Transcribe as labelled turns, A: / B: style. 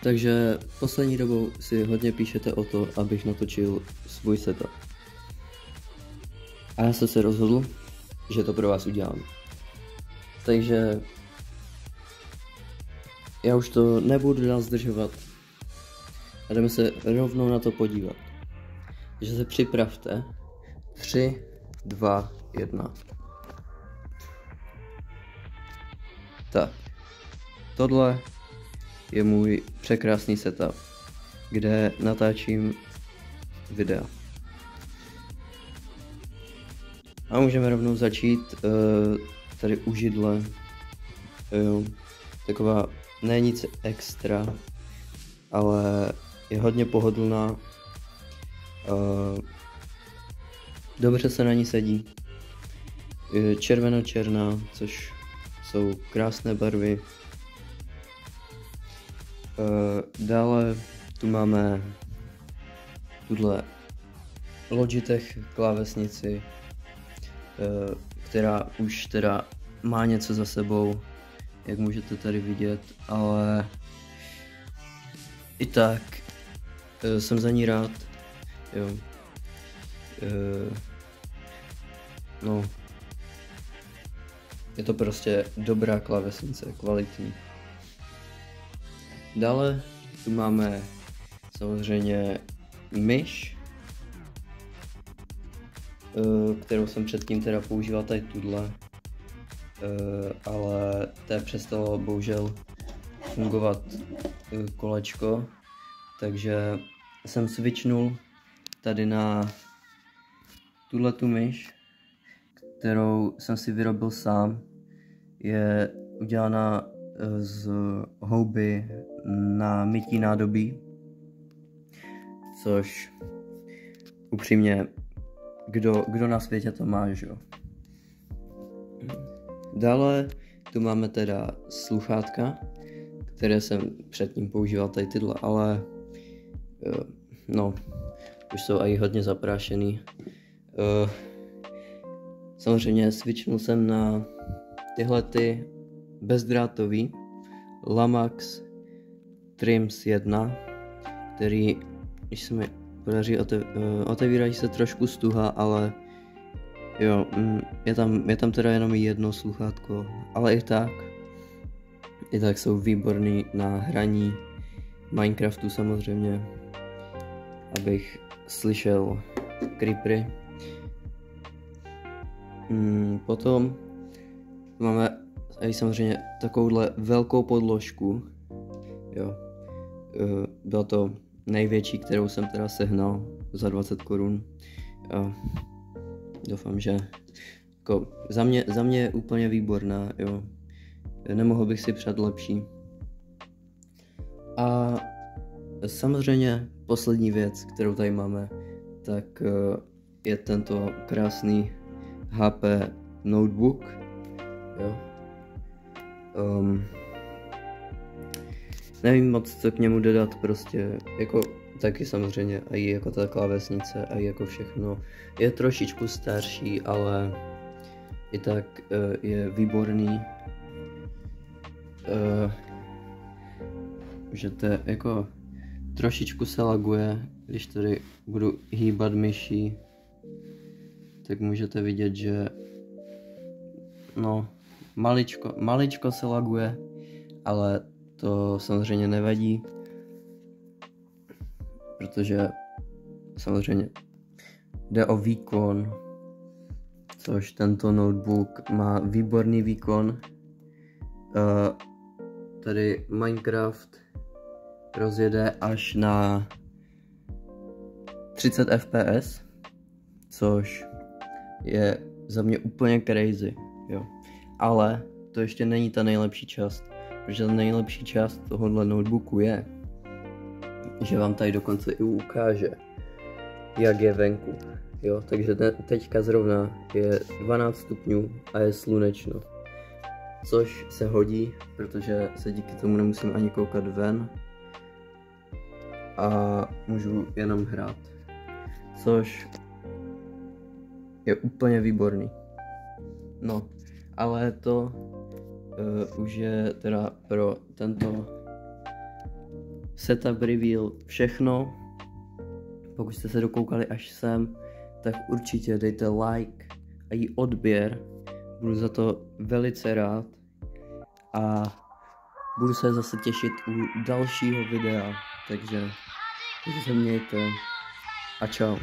A: Takže poslední dobou si hodně píšete o to, abych natočil svůj setup. A já jsem se rozhodl, že to pro vás udělám. Takže já už to nebudu dál zdržovat a jdeme se rovnou na to podívat. Takže se připravte. 3, 2, 1. Tak, tohle je můj překrásný setup, kde natáčím videa. A můžeme rovnou začít tady u židle. Taková ne nic extra, ale je hodně pohodlná. Dobře se na ní sedí. Je červeno-černá, což jsou krásné barvy. Dále tu máme tuhle Logitech klávesnici, která už teda má něco za sebou, jak můžete tady vidět, ale i tak jsem za ní rád. Jo. No, je to prostě dobrá klávesnice, kvalitní. Dále tu máme samozřejmě myš, kterou jsem předtím teda používal tady tuhle, ale té přestalo bohužel fungovat kolečko, takže jsem switchnul tady na tuhletu myš, kterou jsem si vyrobil sám. Je udělaná z houby na mytí nádobí, což upřímně kdo na světě to má, že jo. Dále tu máme teda sluchátka, které jsem předtím používal tady tyhle, ale no, už jsou i hodně zaprášený. Samozřejmě switchnul jsem na tyhle ty bezdrátový Lamax Trims 1, který, když se mi podaří otevírají se trošku stuha, ale jo, je tam teda jenom jedno sluchátko, ale i tak jsou výborný na hraní Minecraftu samozřejmě, abych slyšel creepery. Potom máme i samozřejmě takovouhle velkou podložku, jo. Byla to největší, kterou jsem teda sehnal za 20 korun. Doufám, že jako za mě je úplně výborná, jo. Nemohl bych si přát lepší. A samozřejmě poslední věc, kterou tady máme, tak je tento krásný HP notebook, jo. Nevím moc, co k němu dodat, prostě jako taky samozřejmě i jako ta klávesnice a jako všechno. Je trošičku starší, ale i tak je výborný. Že to jako trošičku se laguje, když tady budu hýbat myší, tak můžete vidět, že no maličko se laguje, ale to samozřejmě nevadí, protože samozřejmě jde o výkon, což tento notebook má výborný výkon. Tady Minecraft rozjede až na 30 fps, což je za mě úplně crazy, jo. Ale to ještě není ta nejlepší část, protože ta nejlepší část tohohle notebooku je, že vám tady dokonce i ukáže, jak je venku, jo. Takže teďka zrovna je 12 stupňů a je slunečno, což se hodí, protože se díky tomu nemusím ani koukat ven a můžu jenom hrát, což je úplně výborný. No, ale to už je teda pro tento setup reveal, všechno. Pokud jste se dokoukali až sem, tak určitě dejte like a i odběr. Budu za to velice rád. A budu se zase těšit u dalšího videa. Takže se mějte a čau.